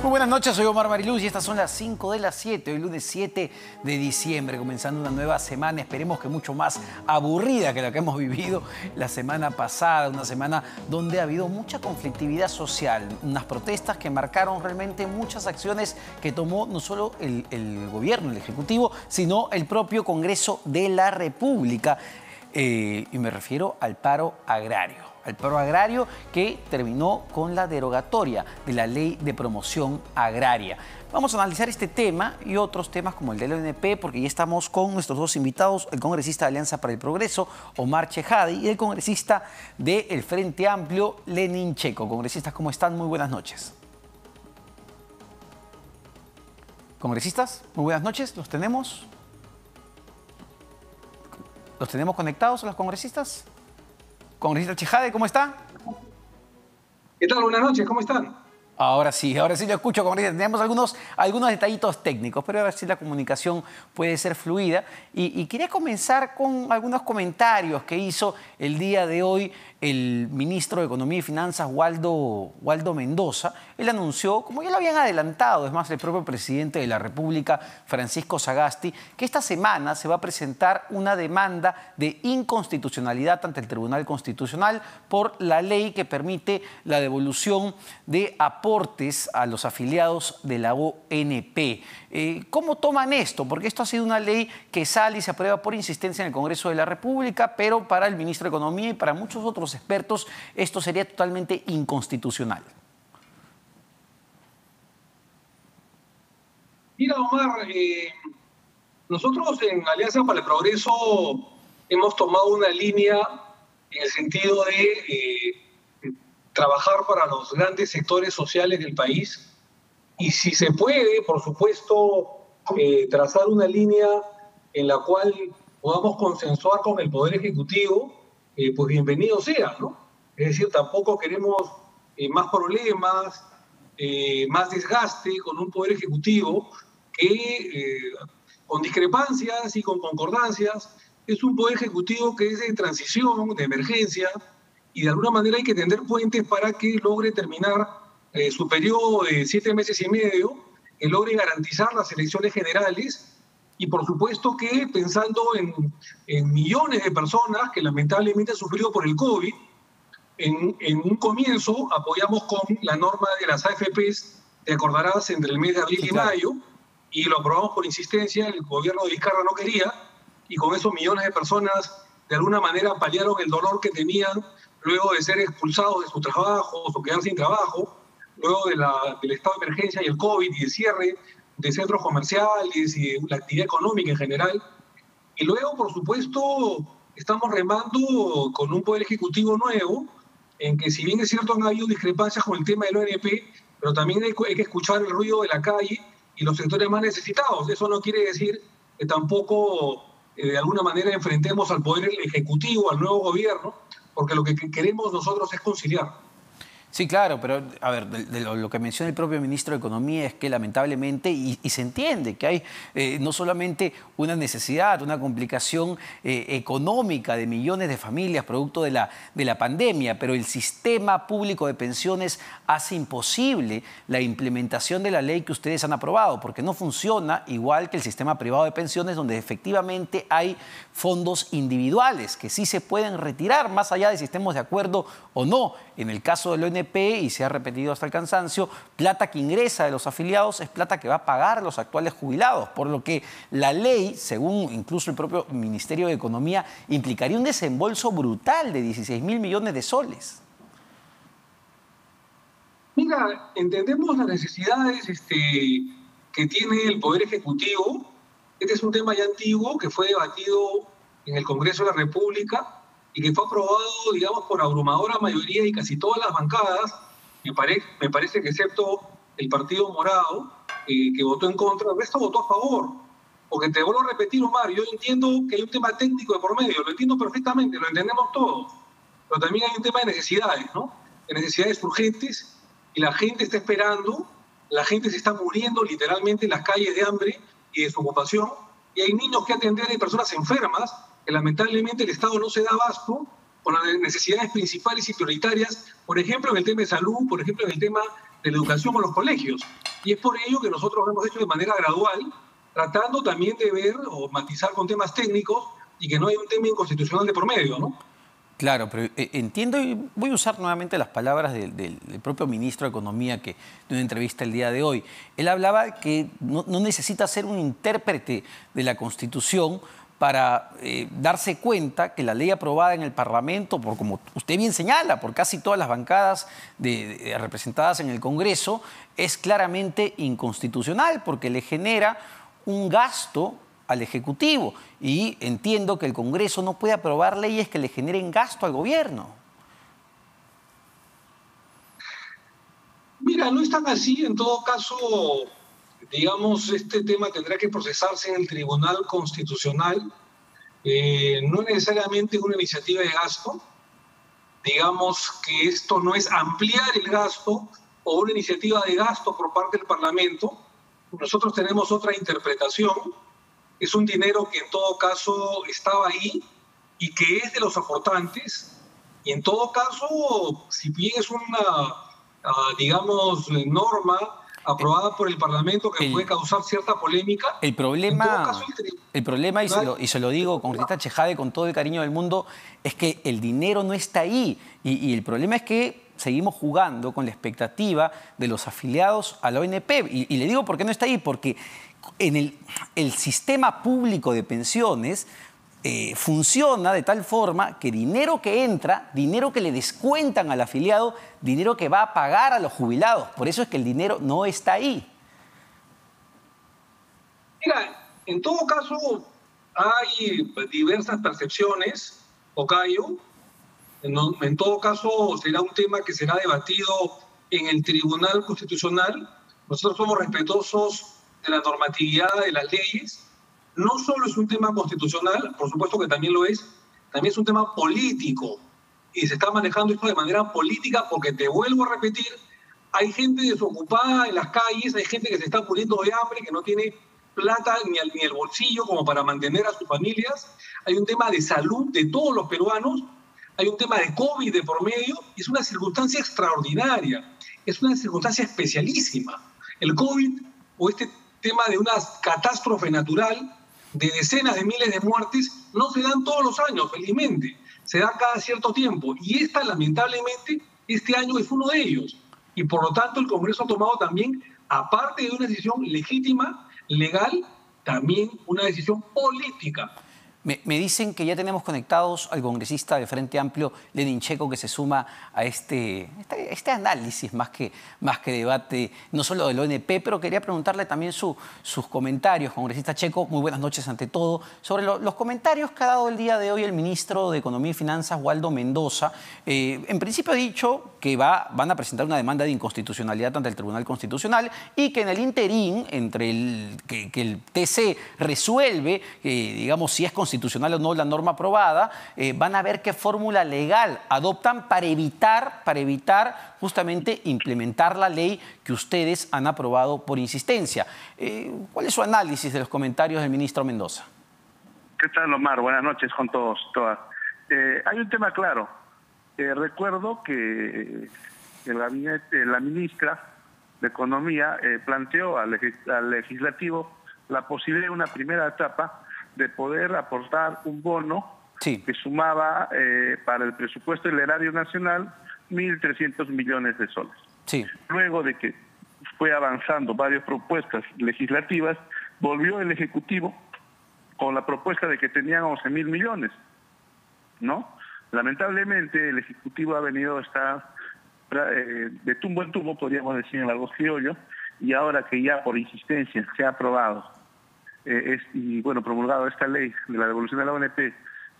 Muy buenas noches, soy Omar Mariluz y estas son las 5 de las 7, hoy lunes 7 de diciembre, comenzando una nueva semana, esperemos que mucho más aburrida que la que hemos vivido la semana pasada, una semana donde ha habido mucha conflictividad social, unas protestas que marcaron realmente muchas acciones que tomó no solo el gobierno, el Ejecutivo, sino el propio Congreso de la República, y me refiero al paro agrario. El paro agrario que terminó con la derogatoria de la Ley de Promoción Agraria. Vamos a analizar este tema y otros temas como el del ONP, porque ya estamos con nuestros dos invitados, el congresista de Alianza para el Progreso, Omar Chejade, y el congresista del Frente Amplio, Lenin Checo. Congresistas, ¿cómo están? Muy buenas noches. Congresistas, muy buenas noches. ¿Los tenemos? ¿Los tenemos conectados a los congresistas? Congresista Chejade, ¿cómo está? ¿Qué tal? Buenas noches, ¿cómo están? Ahora sí lo escucho, congresista. Tenemos algunos detallitos técnicos, pero ahora sí la comunicación puede ser fluida. Y quería comenzar con algunos comentarios que hizo el día de hoy el ministro de Economía y Finanzas, Waldo Mendoza. Él anunció, como ya lo habían adelantado, es más, el propio presidente de la República, Francisco Sagasti, que esta semana se va a presentar una demanda de inconstitucionalidad ante el Tribunal Constitucional por la ley que permite la devolución de aportes a los afiliados de la ONP. ¿Cómo toman esto? Porque esto ha sido una ley que sale y se aprueba por insistencia en el Congreso de la República, pero para el ministro de Economía y para muchos otros expertos esto sería totalmente inconstitucional. Mira, Omar, nosotros en Alianza para el Progreso hemos tomado una línea en el sentido de trabajar para los grandes sectores sociales del país y si se puede, por supuesto, trazar una línea en la cual podamos consensuar con el Poder Ejecutivo, pues bienvenido sea, ¿no? Es decir, tampoco queremos más problemas, más desgaste con un Poder Ejecutivo que, con discrepancias y con concordancias, es un Poder Ejecutivo que es de transición, de emergencia, y de alguna manera hay que tender puentes para que logre terminar su periodo de 7 meses y medio, que logre garantizar las elecciones generales y por supuesto que pensando en millones de personas que lamentablemente han sufrido por el COVID, en un comienzo apoyamos con la norma de las AFPs, te acordarás, entre el mes de abril y mayo, y lo aprobamos por insistencia, el gobierno de Vizcarra no quería, y con eso millones de personas de alguna manera paliaron el dolor que tenían luego de ser expulsados de sus trabajos o quedar sin trabajo, luego del estado de emergencia y el COVID y el cierre de centros comerciales y de la actividad económica en general. Y luego, por supuesto, estamos remando con un Poder Ejecutivo nuevo, en que si bien es cierto han habido discrepancias con el tema del ONP, pero también hay que escuchar el ruido de la calle y los sectores más necesitados. Eso no quiere decir que tampoco de alguna manera enfrentemos al Poder Ejecutivo, al nuevo gobierno, porque lo que queremos nosotros es conciliar. Sí, claro, pero a ver, lo que menciona el propio ministro de Economía es que lamentablemente, y se entiende que hay no solamente una necesidad, una complicación económica de millones de familias producto de la pandemia, pero el sistema público de pensiones hace imposible la implementación de la ley que ustedes han aprobado, porque no funciona igual que el sistema privado de pensiones, donde efectivamente hay fondos individuales que sí se pueden retirar más allá de si estemos de acuerdo o no. En el caso del ONP, y se ha repetido hasta el cansancio, plata que ingresa de los afiliados es plata que va a pagar los actuales jubilados, por lo que la ley, según incluso el propio Ministerio de Economía, implicaría un desembolso brutal de 16.000 millones de soles. Mira, entendemos las necesidades que tiene el Poder Ejecutivo. Este es un tema ya antiguo que fue debatido en el Congreso de la República y que fue aprobado, digamos, por abrumadora mayoría y casi todas las bancadas, me parece que excepto el Partido Morado, que votó en contra, el resto votó a favor. Porque te vuelvo a repetir, Omar, yo entiendo que hay un tema técnico de por medio, lo entiendo perfectamente, lo entendemos todos, pero también hay un tema de necesidades, ¿no? De necesidades urgentes, y la gente está esperando, la gente se está muriendo literalmente en las calles de hambre y de desocupación, y hay niños que atender, hay personas enfermas, que lamentablemente el Estado no se da abasto con las necesidades principales y prioritarias, por ejemplo, en el tema de salud, por ejemplo, en el tema de la educación o los colegios. Y es por ello que nosotros lo hemos hecho de manera gradual, tratando también de ver o matizar con temas técnicos y que no haya un tema inconstitucional de por medio, ¿no? Claro, pero entiendo y voy a usar nuevamente las palabras del propio ministro de Economía que de una entrevista el día de hoy. Él hablaba que no necesita ser un intérprete de la Constitución para darse cuenta que la ley aprobada en el Parlamento, por como usted bien señala, por casi todas las bancadas representadas en el Congreso, es claramente inconstitucional porque le genera un gasto al Ejecutivo. Y entiendo que el Congreso no puede aprobar leyes que le generen gasto al gobierno. Mira, no es tan así. En todo caso, digamos, este tema tendrá que procesarse en el Tribunal Constitucional. No necesariamente una iniciativa de gasto. Digamos que esto no es ampliar el gasto o una iniciativa de gasto por parte del Parlamento. Nosotros tenemos otra interpretación. Es un dinero que en todo caso estaba ahí y que es de los aportantes. Y en todo caso, si bien es una, digamos, norma aprobada por el Parlamento que puede causar cierta polémica, el problema, en todo caso, el problema y se lo digo con Rita Chejade con todo el cariño del mundo, es que el dinero no está ahí. Y el problema es que seguimos jugando con la expectativa de los afiliados a la ONP. Y le digo por qué no está ahí, porque en el sistema público de pensiones funciona de tal forma que dinero que entra, dinero que le descuentan al afiliado, dinero que va a pagar a los jubilados. Por eso es que el dinero no está ahí. Mira, en todo caso hay diversas percepciones, Tocayo. En todo caso será un tema que será debatido en el Tribunal Constitucional. Nosotros somos respetuosos de la normatividad de las leyes. No solo es un tema constitucional, por supuesto que también lo es, también es un tema político. Y se está manejando esto de manera política porque, te vuelvo a repetir, hay gente desocupada en las calles, hay gente que se está muriendo de hambre, que no tiene plata ni el bolsillo como para mantener a sus familias. Hay un tema de salud de todos los peruanos, hay un tema de COVID de por medio, y es una circunstancia extraordinaria, es una circunstancia especialísima. El COVID o este tema de una catástrofe natural de decenas de miles de muertes no se dan todos los años, felizmente, se da cada cierto tiempo, y esta, lamentablemente, este año es uno de ellos. Y por lo tanto el Congreso ha tomado también, aparte de una decisión legítima, legal, también una decisión política. Me dicen que ya tenemos conectados al congresista del Frente Amplio, Lenin Checo, que se suma a este análisis más que debate, no solo del ONP, pero quería preguntarle también sus comentarios. Congresista Checo, muy buenas noches ante todo. Sobre los comentarios que ha dado el día de hoy el ministro de Economía y Finanzas, Waldo Mendoza. En principio ha dicho que van a presentar una demanda de inconstitucionalidad ante el Tribunal Constitucional y que en el interín, entre que el TC resuelve, digamos, si es constitucional o no la norma aprobada, van a ver qué fórmula legal adoptan para evitar justamente implementar la ley que ustedes han aprobado por insistencia. ¿Cuál es su análisis de los comentarios del ministro Mendoza? ¿Qué tal, Omar? Buenas noches con todos, todas. Hay un tema claro. Recuerdo que el gabinete, la ministra de Economía planteó al legislativo la posibilidad de una primera etapa de poder aportar un bono que sumaba para el presupuesto del erario nacional 1.300 millones de soles. Sí. Luego de que fue avanzando varias propuestas legislativas, volvió el Ejecutivo con la propuesta de que tenían 11.000 millones, ¿no? Lamentablemente el Ejecutivo ha venido a estar de tumbo en tumbo, podríamos decir en largo criollo, y ahora que ya por insistencia se ha aprobado y bueno, promulgado esta ley de la devolución de la ONP,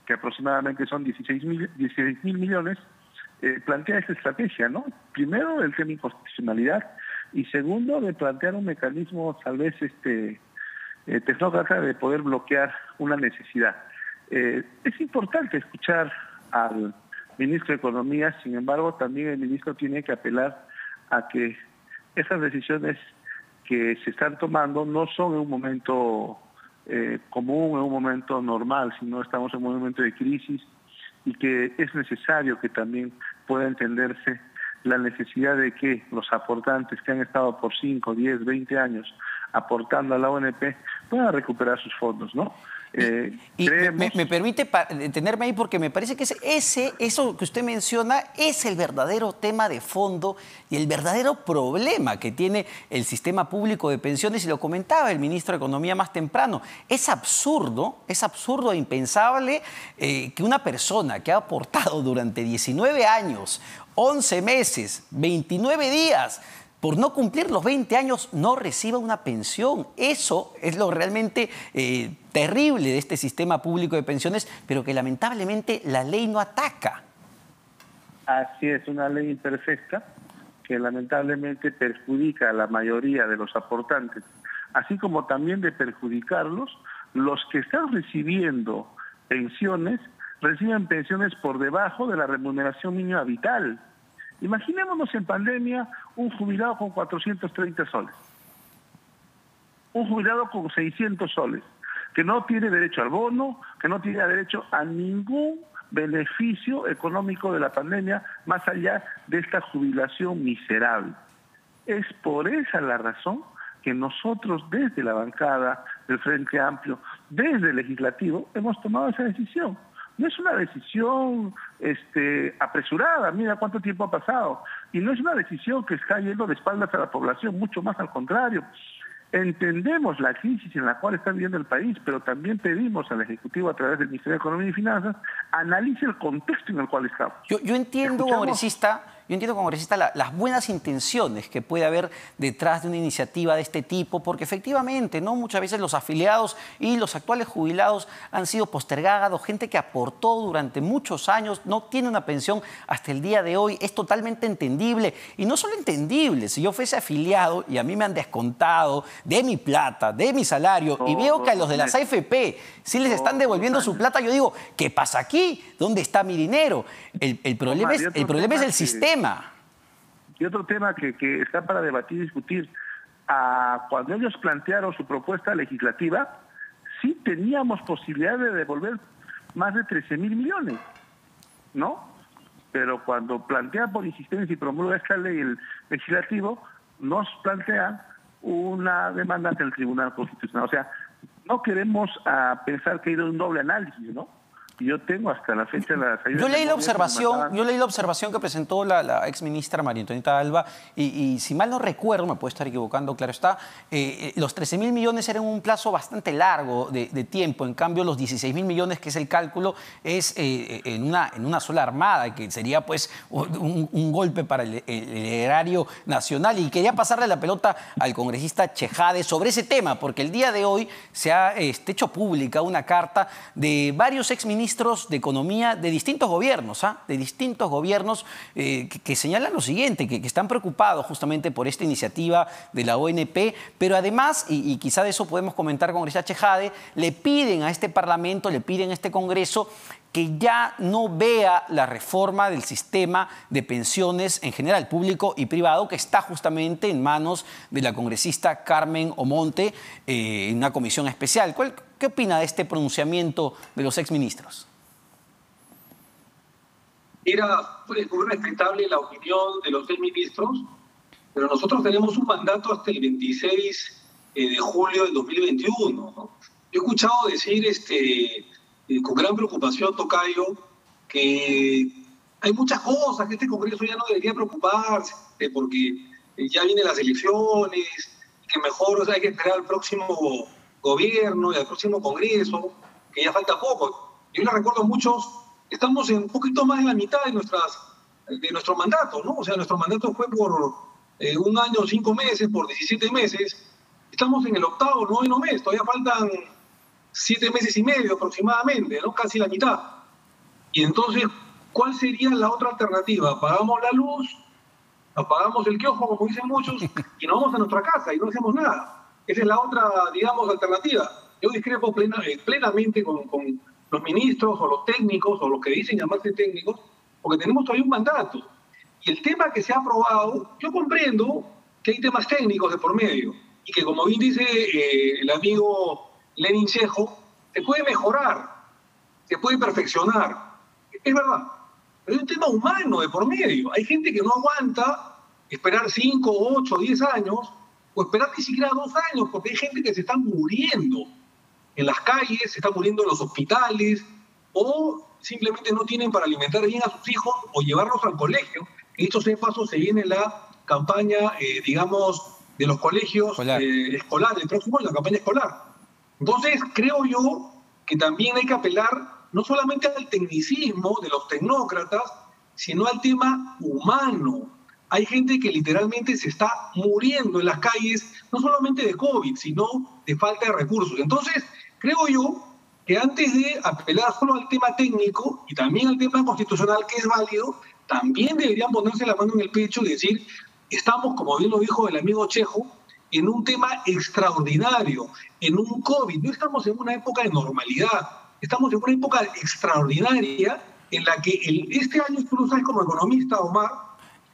que aproximadamente son 16.000 millones, plantea esta estrategia, ¿no? Primero, el tema de inconstitucionalidad, y segundo, de plantear un mecanismo tal vez tecnócrata de poder bloquear una necesidad. Es importante escuchar al ministro de Economía, sin embargo, también el ministro tiene que apelar a que esas decisiones que se están tomando no son en un momento común, en un momento normal, sino estamos en un momento de crisis y que es necesario que también pueda entenderse la necesidad de que los aportantes que han estado por 5, 10, 20 años aportando a la ONP puedan recuperar sus fondos, ¿no? Y me permite detenerme ahí porque me parece que eso que usted menciona es el verdadero tema de fondo y el verdadero problema que tiene el sistema público de pensiones, y lo comentaba el ministro de Economía más temprano. Es absurdo e impensable que una persona que ha aportado durante 19 años, 11 meses, 29 días, por no cumplir los 20 años, no reciba una pensión. Eso es lo realmente terrible de este sistema público de pensiones, pero que lamentablemente la ley no ataca. Así es, una ley imperfecta que lamentablemente perjudica a la mayoría de los aportantes, así como también de perjudicarlos, los que están recibiendo pensiones, reciben pensiones por debajo de la remuneración mínima vital. Imaginémonos en pandemia un jubilado con 430 soles, un jubilado con 600 soles, que no tiene derecho al bono, que no tiene derecho a ningún beneficio económico de la pandemia más allá de esta jubilación miserable. Es por esa la razón que nosotros desde la bancada del Frente Amplio, desde el Legislativo, hemos tomado esa decisión. No es una decisión apresurada, mira cuánto tiempo ha pasado, y no es una decisión que está yendo de espaldas a la población, mucho más al contrario. Entendemos la crisis en la cual está viviendo el país, pero también pedimos al Ejecutivo, a través del Ministerio de Economía y Finanzas, analice el contexto en el cual estamos. Yo entiendo, congresista, las buenas intenciones que puede haber detrás de una iniciativa de este tipo, porque efectivamente, ¿no?, muchas veces los afiliados y los actuales jubilados han sido postergados, gente que aportó durante muchos años, no tiene una pensión hasta el día de hoy, es totalmente entendible. Y no solo entendible, si yo fuese afiliado y a mí me han descontado de mi plata, de mi salario, y veo que a los de las AFP sí les están devolviendo su plata, yo digo, ¿qué pasa aquí? ¿Dónde está mi dinero? El problema es el sistema. Y otro tema que está para debatir y discutir, cuando ellos plantearon su propuesta legislativa, sí teníamos posibilidad de devolver más de 13.000 millones, ¿no? Pero cuando plantean por insistencia y promulga esta ley el legislativo, nos plantean una demanda ante el Tribunal Constitucional. O sea, no queremos pensar que hay un doble análisis, ¿no? Yo tengo hasta la fecha las ayudas. Yo leí la observación que presentó la exministra María Antonieta Alba y si mal no recuerdo, me puedo estar equivocando, claro está, los 13.000 millones eran un plazo bastante largo de tiempo. En cambio, los 16.000 millones, que es el cálculo, es en una sola armada, que sería pues un golpe para el erario nacional. Y quería pasarle la pelota al congresista Chejade sobre ese tema, porque el día de hoy se ha hecho pública una carta de varios exministros de Economía de distintos gobiernos, que señalan lo siguiente, que están preocupados justamente por esta iniciativa de la ONP, pero además, y quizá de eso podemos comentar con Congresista Chejade, le piden a este Parlamento, le piden a este Congreso que ya no vea la reforma del sistema de pensiones en general, público y privado, que está justamente en manos de la congresista Carmen Omonte en una comisión especial. ¿Qué opina de este pronunciamiento de los exministros? Era muy respetable la opinión de los exministros, pero nosotros tenemos un mandato hasta el 26 de julio del 2021, ¿no? Yo he escuchado decir con gran preocupación, tocayo, que hay muchas cosas que este Congreso ya no debería preocuparse, porque ya vienen las elecciones, que mejor hay que esperar al próximo gobierno y al próximo Congreso, que ya falta poco. Yo les recuerdo a muchos, estamos en un poquito más de la mitad de nuestro mandato, ¿no? O sea, nuestro mandato fue por 1 año, 5 meses, por 17 meses. Estamos en el 8º, 9º mes, todavía faltan 7 meses y medio aproximadamente, ¿no? Casi la mitad. Y entonces, ¿cuál sería la otra alternativa? Apagamos la luz, apagamos el kiosco, como dicen muchos, y nos vamos a nuestra casa y no hacemos nada. Esa es la otra, digamos, alternativa. Yo discrepo plenamente con los ministros o los técnicos o los que dicen llamarse técnicos, porque tenemos todavía un mandato. Y el tema que se ha aprobado, yo comprendo que hay temas técnicos de por medio y que, como bien dice el amigo Lenin Chejo, se puede mejorar, se puede perfeccionar. Es verdad. pero hay un tema humano de por medio. Hay gente que no aguanta esperar 5, 8, 10 años, o esperar ni siquiera 2 años, porque hay gente que se está muriendo en las calles, se está muriendo en los hospitales, o simplemente no tienen para alimentar bien a sus hijos o llevarlos al colegio. En dicho sea de paso, se viene la campaña, digamos, de los colegios escolares, el próximo la campaña escolar. Entonces, creo yo que también hay que apelar no solamente al tecnicismo de los tecnócratas, sino al tema humano. Hay gente que literalmente se está muriendo en las calles, no solamente de COVID, sino de falta de recursos. Entonces, creo yo que antes de apelar solo al tema técnico y también al tema constitucional, que es válido, también deberían ponerse la mano en el pecho y decir, estamos, como bien lo dijo el amigo Chejo, en un tema extraordinario, en un COVID. No estamos en una época de normalidad, estamos en una época extraordinaria en la que este año, tú lo sabes como economista, Omar,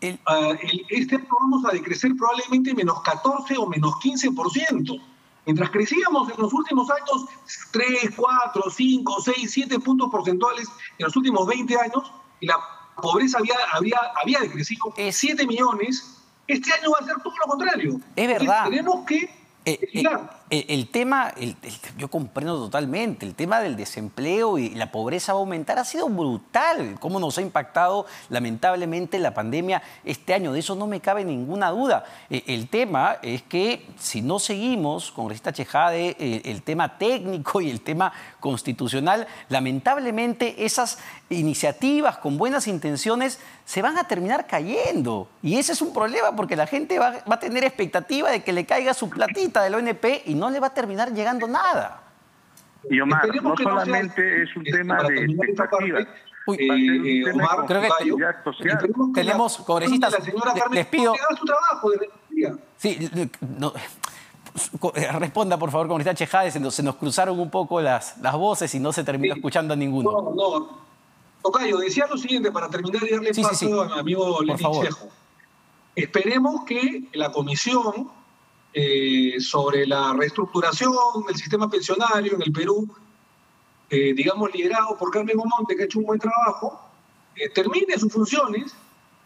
este año vamos a decrecer probablemente menos 14 o menos 15%. Mientras crecíamos en los últimos años 3, 4, 5, 6, 7 puntos porcentuales en los últimos 20 años, y la pobreza había decrecido 7 millones, este año va a ser todo lo contrario. Es verdad. Entonces, tenemos que el tema, yo comprendo totalmente, el tema del desempleo y la pobreza va a aumentar, ha sido brutal, cómo nos ha impactado lamentablemente la pandemia este año, de eso no me cabe ninguna duda. El tema es que si no seguimos, congresista Chejade, el tema técnico y el tema constitucional, lamentablemente esas iniciativas con buenas intenciones se van a terminar cayendo. Y ese es un problema porque la gente va a tener expectativa de que le caiga su platita del ONP y no le va a terminar llegando nada. Y Omar, no solamente es un tema de expectativas. Omar, creo que tenemos congresistas. Les pido. Sí, no, responda, por favor, congresista Chejade, se nos cruzaron un poco las voces y no se terminó escuchando a ninguno. No. Tocayo, decía lo siguiente para terminar y darle paso a mi amigo Lenín Chejo. Esperemos que la comisión sobre la reestructuración del sistema pensionario en el Perú, digamos liderado por Carmen Omonte, que ha hecho un buen trabajo, termine sus funciones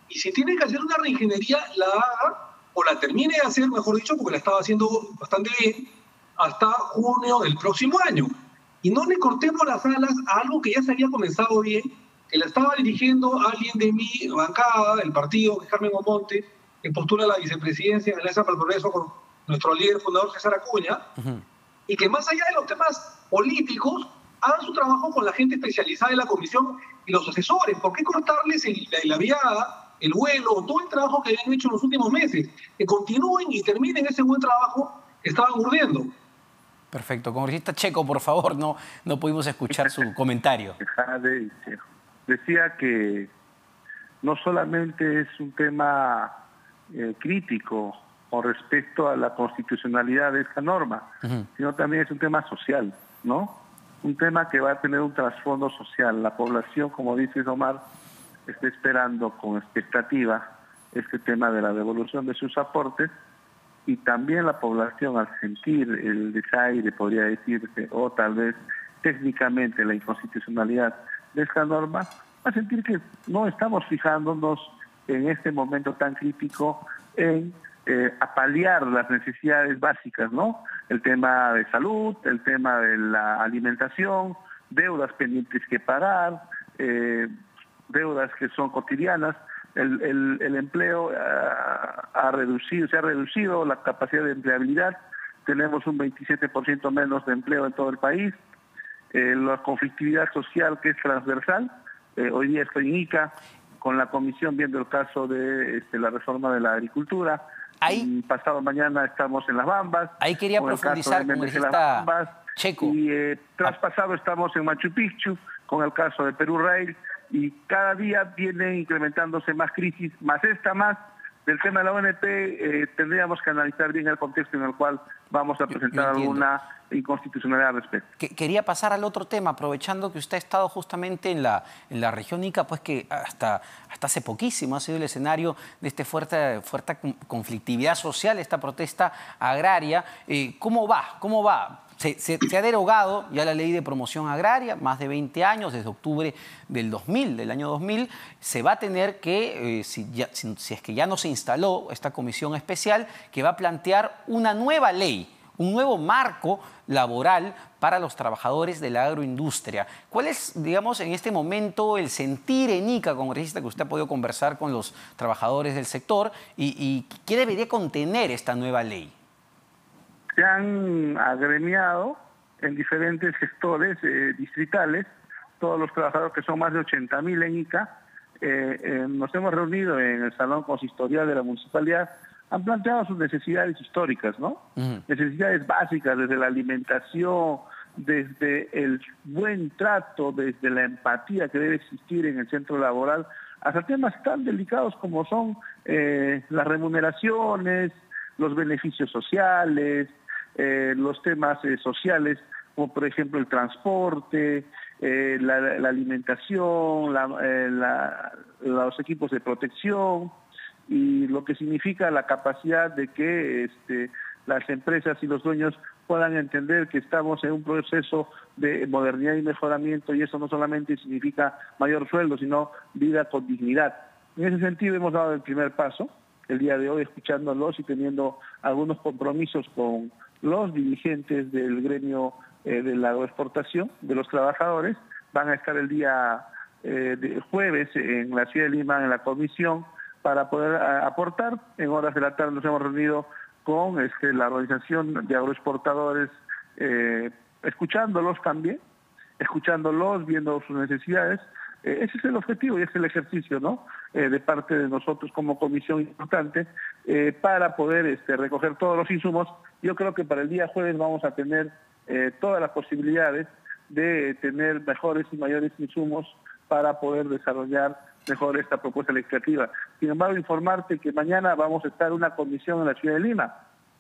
y si tiene que hacer una reingeniería, la haga o la termine de hacer, mejor dicho, porque la estaba haciendo bastante bien, hasta junio del próximo año. Y no le cortemos las alas a algo que ya se había comenzado bien, que la estaba dirigiendo alguien de mi bancada, del partido, que es Carmen Omonte, que postula a la vicepresidencia en Alianza para el Progreso con nuestro líder fundador César Acuña, y que más allá de los temas políticos, hagan su trabajo con la gente especializada de la comisión y los asesores. ¿Por qué cortarles la viada, el vuelo, todo el trabajo que habían hecho en los últimos meses? Que continúen y terminen ese buen trabajo que estaban urdiendo. Perfecto. Congresista Checo, por favor, no pudimos escuchar su comentario. Decía que no solamente es un tema crítico con respecto a la constitucionalidad de esta norma, sino también es un tema social, ¿no? Un tema que va a tener un trasfondo social. La población, como dices, Omar, está esperando con expectativa este tema de la devolución de sus aportes, y también la población, al sentir el desaire, podría decirse, o tal vez técnicamente la inconstitucionalidad de esta norma, va a sentir que no estamos fijándonos en este momento tan crítico en paliar las necesidades básicas, ¿no? El tema de salud, el tema de la alimentación, deudas pendientes que pagar, deudas que son cotidianas. El empleo se ha reducido la capacidad de empleabilidad, tenemos un 27% menos de empleo en todo el país, la conflictividad social que es transversal. Hoy día estoy en Ica con la comisión viendo el caso de la reforma de la agricultura. Pasado mañana estamos en Las Bambas. Ahí quería profundizar con el Checo. Y traspasado estamos en Machu Picchu con el caso de Perú Rail. Y cada día viene incrementándose más crisis, más del tema de la ONP. Tendríamos que analizar bien el contexto en el cual vamos a presentar alguna inconstitucionalidad al respecto. Quería pasar al otro tema, aprovechando que usted ha estado justamente en la región Ica, pues que hasta hace poquísimo ha sido el escenario de esta fuerte conflictividad social, esta protesta agraria. ¿Cómo va? Se ha derogado ya la ley de promoción agraria, más de 20 años, desde octubre del año 2000. Se va a tener que, si es que ya no se instaló esta comisión especial, que va a plantear una nueva ley, un nuevo marco laboral para los trabajadores de la agroindustria. ¿Cuál es, digamos, en este momento el sentir en Ica, congresista, que usted ha podido conversar con los trabajadores del sector y qué debería contener esta nueva ley? Se han agremiado en diferentes sectores distritales, todos los trabajadores, que son más de 80.000 en Ica. Nos hemos reunido en el Salón Consistorial de la Municipalidad. Han planteado sus necesidades históricas, ¿no? Necesidades básicas, desde la alimentación, desde el buen trato, desde la empatía que debe existir en el centro laboral, hasta temas tan delicados como son las remuneraciones, los beneficios sociales, los temas sociales, como por ejemplo el transporte, la alimentación, los equipos de protección, y lo que significa la capacidad de que las empresas y los dueños puedan entender que estamos en un proceso de modernidad y mejoramiento, y eso no solamente significa mayor sueldo, sino vida con dignidad. En ese sentido hemos dado el primer paso el día de hoy, escuchándolos y teniendo algunos compromisos con los dirigentes del gremio de la agroexportación, de los trabajadores. Van a estar el día de jueves en la ciudad de Lima, en la comisión, para poder aportar. En horas de la tarde nos hemos reunido con la organización de agroexportadores, escuchándolos también, viendo sus necesidades. Ese es el objetivo y ese es el ejercicio, ¿no? De parte de nosotros como comisión importante, para poder recoger todos los insumos. Yo creo que para el día jueves vamos a tener todas las posibilidades de tener mejores y mayores insumos para poder desarrollar mejor esta propuesta legislativa. Sin embargo, informarte que mañana vamos a estar en una comisión en la ciudad de Lima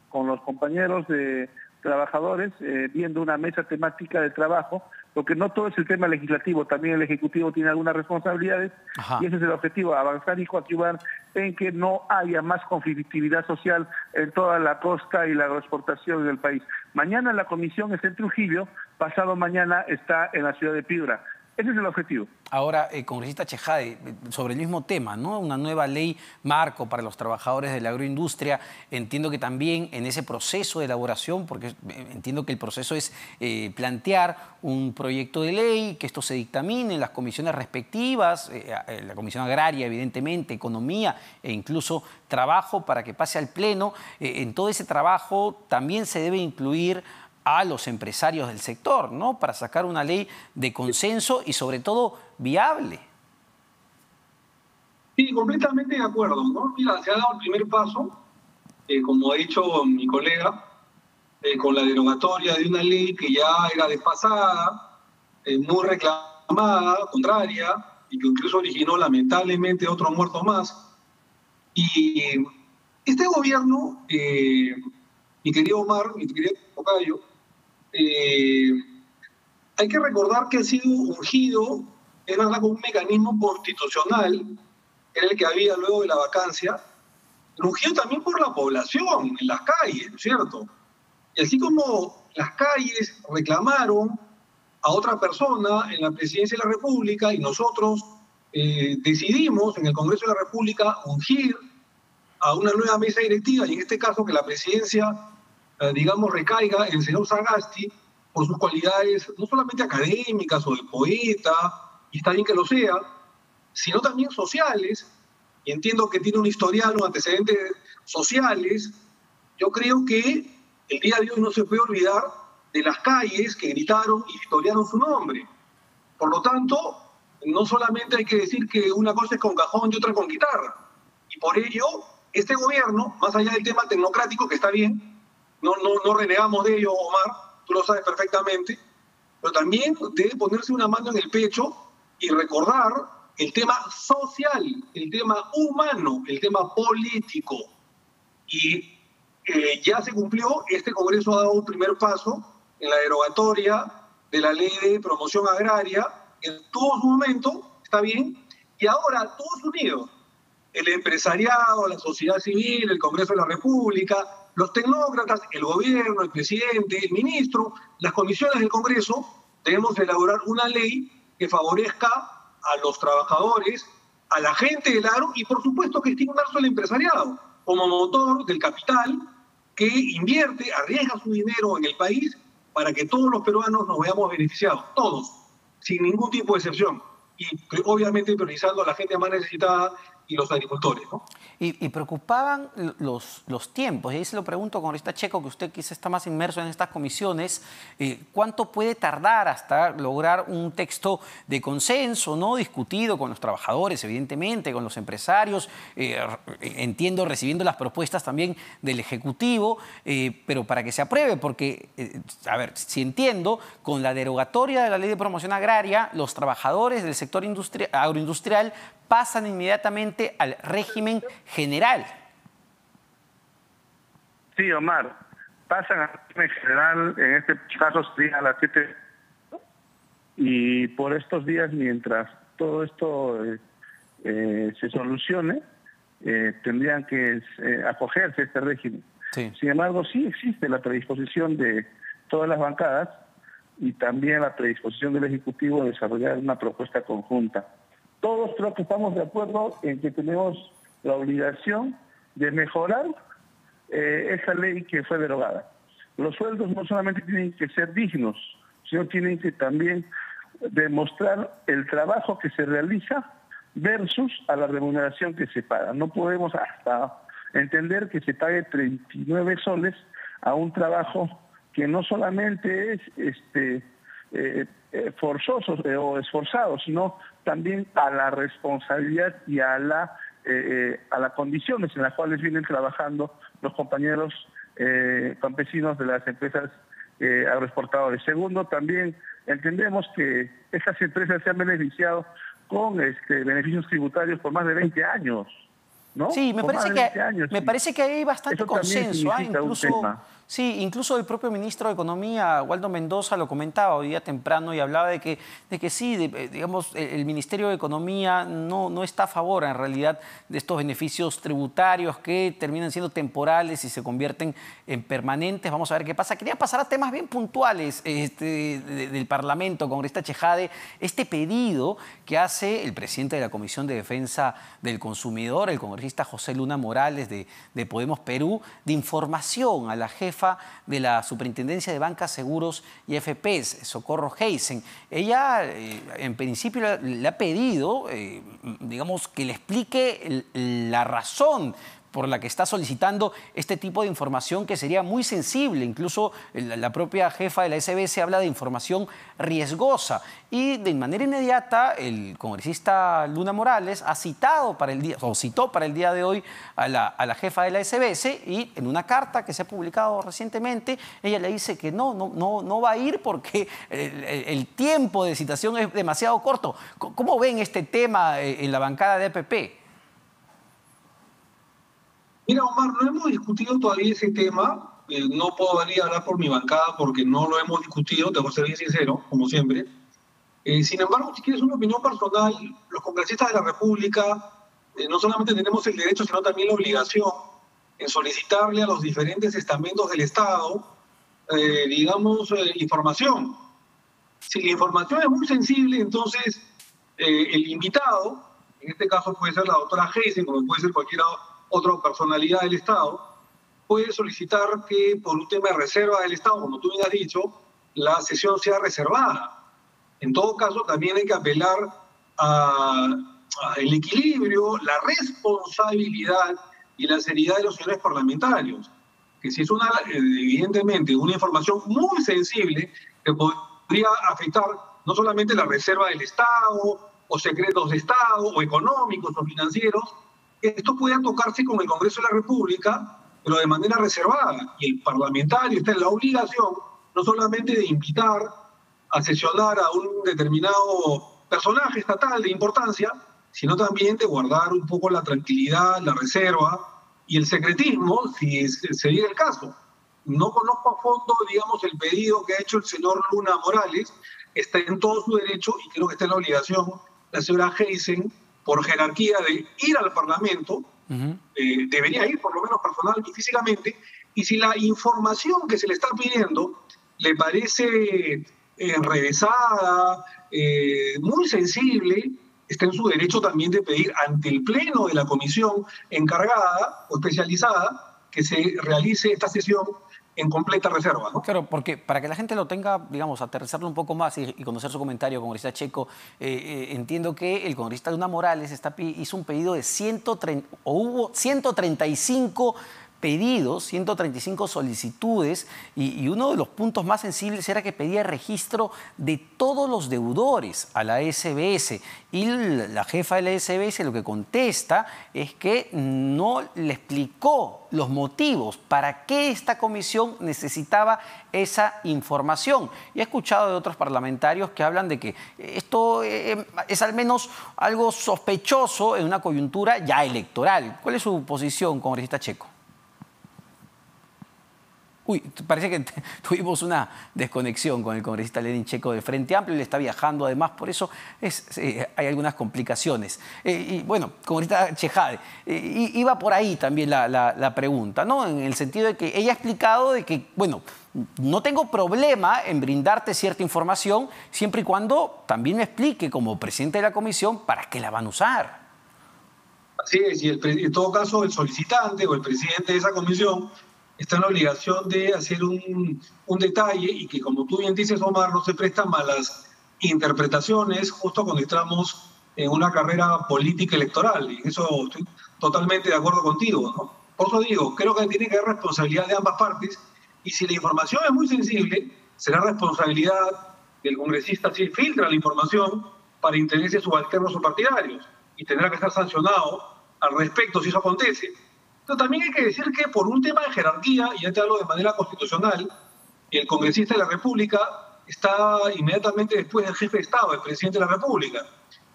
con los compañeros de trabajadores, viendo una mesa temática de trabajo, porque no todo es el tema legislativo, también el Ejecutivo tiene algunas responsabilidades. Ajá. Y ese es el objetivo, avanzar y coadyuvar en que no haya más conflictividad social en toda la costa y la agroexportación del país. Mañana la comisión está en Trujillo, pasado mañana está en la ciudad de Piura. Ese es el objetivo. Ahora, congresista Chejade, sobre el mismo tema, ¿no? Una nueva ley marco para los trabajadores de la agroindustria. Entiendo que también en ese proceso de elaboración, porque entiendo que el proceso es plantear un proyecto de ley, que esto se dictamine en las comisiones respectivas, la Comisión Agraria, evidentemente, Economía e incluso Trabajo, para que pase al Pleno. En todo ese trabajo también se debe incluir a los empresarios del sector, ¿no? Para sacar una ley de consenso y sobre todo viable. Sí, completamente de acuerdo, ¿no? Mira, se ha dado el primer paso, como ha dicho mi colega, con la derogatoria de una ley que ya era desfasada, muy reclamada, contraria, y que incluso originó lamentablemente otros muertos más. Y este gobierno, mi querido Omar, mi querido tocayo, hay que recordar que ha sido ungido, es verdad, con un mecanismo constitucional, que era el que había luego de la vacancia, pero ungido también por la población, en las calles, ¿no es cierto? Y así como las calles reclamaron a otra persona en la presidencia de la República y nosotros decidimos en el Congreso de la República ungir a una nueva mesa directiva, y en este caso que la presidencia digamos, recaiga en el señor Sagasti por sus cualidades no solamente académicas o de poeta, y está bien que lo sea, sino también sociales, y entiendo que tiene un historial, un antecedentes sociales. Yo creo que el día de hoy no se puede olvidar de las calles que gritaron y victoriaron su nombre. Por lo tanto, no solamente hay que decir que una cosa es con cajón y otra con guitarra, y por ello, este gobierno, más allá del tema tecnocrático, que está bien, no renegamos de ello, Omar, tú lo sabes perfectamente, pero también debe ponerse una mano en el pecho y recordar el tema social, el tema humano, el tema político. Y ya se cumplió, este Congreso ha dado un primer paso en la derogatoria de la ley de promoción agraria, en todo su momento, está bien, y ahora todos unidos, el empresariado, la sociedad civil, el Congreso de la República, los tecnócratas, el gobierno, el presidente, el ministro, las comisiones del Congreso, debemos elaborar una ley que favorezca a los trabajadores, a la gente del agro y por supuesto que esté inmerso el empresariado como motor del capital que invierte, arriesga su dinero en el país para que todos los peruanos nos veamos beneficiados, todos, sin ningún tipo de excepción. Y obviamente priorizando a la gente más necesitada y los agricultores, ¿no? Y preocupaban los tiempos, y ahí se lo pregunto con esta Checo, que usted quizá está más inmerso en estas comisiones, ¿cuánto puede tardar hasta lograr un texto de consenso, ¿no? Discutido con los trabajadores, evidentemente, con los empresarios, entiendo, recibiendo las propuestas también del Ejecutivo, pero para que se apruebe, porque, a ver, si entiendo, con la derogatoria de la Ley de Promoción Agraria, los trabajadores del sector agroindustrial pasan inmediatamente al régimen general. Sí, Omar, pasan al régimen general, en este caso sería a las 7, y por estos días, mientras todo esto se solucione, tendrían que acogerse a este régimen. Sí. Sin embargo, sí existe la predisposición de todas las bancadas y también la predisposición del Ejecutivo de desarrollar una propuesta conjunta. Todos creo que estamos de acuerdo en que tenemos la obligación de mejorar esa ley que fue derogada. Los sueldos no solamente tienen que ser dignos, sino tienen que también demostrar el trabajo que se realiza versus a la remuneración que se paga. No podemos hasta entender que se pague 39 soles a un trabajo que no solamente es forzoso o esforzado, sino también a la responsabilidad y a las condiciones en las cuales vienen trabajando los compañeros campesinos de las empresas agroexportadores. Segundo, también entendemos que estas empresas se han beneficiado con beneficios tributarios por más de 20 años. ¿No? Sí, me parece que hay bastante consenso. Incluso el propio ministro de Economía, Waldo Mendoza, lo comentaba hoy día temprano y hablaba de que sí, digamos, el Ministerio de Economía no está a favor en realidad de estos beneficios tributarios que terminan siendo temporales y se convierten en permanentes. Vamos a ver qué pasa. Quería pasar a temas bien puntuales del Parlamento, congresista Chejade, este pedido que hace el presidente de la Comisión de Defensa del Consumidor, el congresista José Luna Morales de Podemos Perú, de información a la jefa de la Superintendencia de Bancas, Seguros y FPs, Socorro Heisen. Ella, en principio, le ha pedido, digamos, que le explique la razón por la que está solicitando este tipo de información que sería muy sensible. Incluso la propia jefa de la SBS habla de información riesgosa. Y de manera inmediata, el congresista Luna Morales citó para el día de hoy a la jefa de la SBS, y en una carta que se ha publicado recientemente, ella le dice que no va a ir porque el tiempo de citación es demasiado corto. ¿Cómo ven este tema en la bancada de EPP? Mira, Omar, no hemos discutido todavía ese tema. No podría hablar por mi bancada porque no lo hemos discutido, tengo que ser bien sincero, como siempre. Sin embargo, si quieres una opinión personal, los congresistas de la República no solamente tenemos el derecho, sino también la obligación en solicitarle a los diferentes estamentos del Estado, información. Si la información es muy sensible, entonces el invitado, en este caso puede ser la doctora Heisen, como puede ser cualquier otra personalidad del Estado, puede solicitar que por un tema de reserva del Estado, como tú bien has dicho, la sesión sea reservada. En todo caso, también hay que apelar al equilibrio, la responsabilidad y la seriedad de los señores parlamentarios. Que si es evidentemente una información muy sensible que podría afectar no solamente la reserva del Estado, o secretos de Estado, o económicos o financieros, esto puede tocarse con el Congreso de la República, pero de manera reservada. Y el parlamentario está en la obligación no solamente de invitar a sesionar a un determinado personaje estatal de importancia, sino también de guardar un poco la tranquilidad, la reserva y el secretismo, si se diera el caso. No conozco a fondo, digamos, el pedido que ha hecho el señor Luna Morales, está en todo su derecho y creo que está en la obligación la señora Heisen, por jerarquía, de ir al Parlamento, debería ir por lo menos personal y físicamente, Y si la información que se le está pidiendo le parece enrevesada, muy sensible, está en su derecho también de pedir ante el pleno de la comisión encargada o especializada que se realice esta sesión en completa reserva, ¿no? Claro, porque para que la gente lo tenga, digamos, aterrizarlo un poco más y conocer su comentario, congresista Checo, entiendo que el congresista Luna Morales hizo un pedido de 135 pedidos, 135 solicitudes, y uno de los puntos más sensibles era que pedía registro de todos los deudores a la SBS. Y la jefa de la SBS lo que contesta es que no le explicó los motivos para qué esta comisión necesitaba esa información. Y he escuchado de otros parlamentarios que hablan de que esto es al menos algo sospechoso en una coyuntura ya electoral. ¿Cuál es su posición, congresista Checo? Uy, parece que tuvimos una desconexión con el congresista Lenin Checo del Frente Amplio. Él está viajando además, por eso hay algunas complicaciones. Y bueno, congresista Chejade, iba por ahí también la pregunta, ¿no? En el sentido de que ella ha explicado de que, bueno, no tengo problema en brindarte cierta información siempre y cuando también me explique como presidente de la comisión para qué la van a usar. Así es, y en todo caso el solicitante o el presidente de esa comisión está en la obligación de hacer un detalle y que, como tú bien dices, Omar, no se prestan malas interpretaciones justo cuando estamos en una carrera política electoral. Y eso estoy totalmente de acuerdo contigo, ¿no? Por eso digo, creo que tiene que haber responsabilidad de ambas partes y si la información es muy sensible, será responsabilidad del congresista si filtra la información para intereses subalternos o partidarios y tendrá que estar sancionado al respecto si eso acontece. Pero también hay que decir que por un tema de jerarquía, y ya te hablo de manera constitucional, el congresista de la República está inmediatamente después del jefe de Estado, el presidente de la República.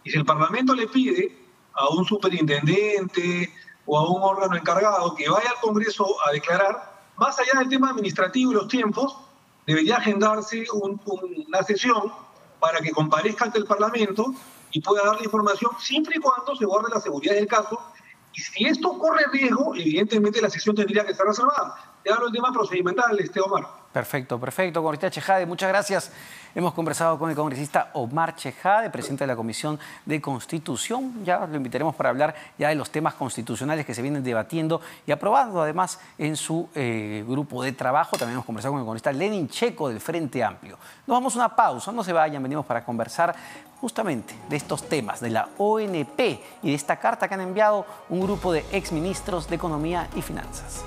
Y si el Parlamento le pide a un superintendente o a un órgano encargado que vaya al Congreso a declarar, más allá del tema administrativo y los tiempos, debería agendarse una sesión para que comparezca ante el Parlamento y pueda dar la información siempre y cuando se guarde la seguridad del caso. Y si esto corre riesgo, evidentemente la sesión tendría que estar reservada. Te hablo del tema procedimental, Omar. Perfecto, perfecto. Congresista Chejade, muchas gracias. Hemos conversado con el congresista Omar Chejade, presidente de la Comisión de Constitución. Ya lo invitaremos para hablar ya de los temas constitucionales que se vienen debatiendo y aprobando además en su grupo de trabajo. También hemos conversado con el congresista Lenin Checo del Frente Amplio. Nos vamos a una pausa, no se vayan, venimos para conversar justamente de estos temas, de la ONP y de esta carta que han enviado un grupo de exministros de Economía y Finanzas.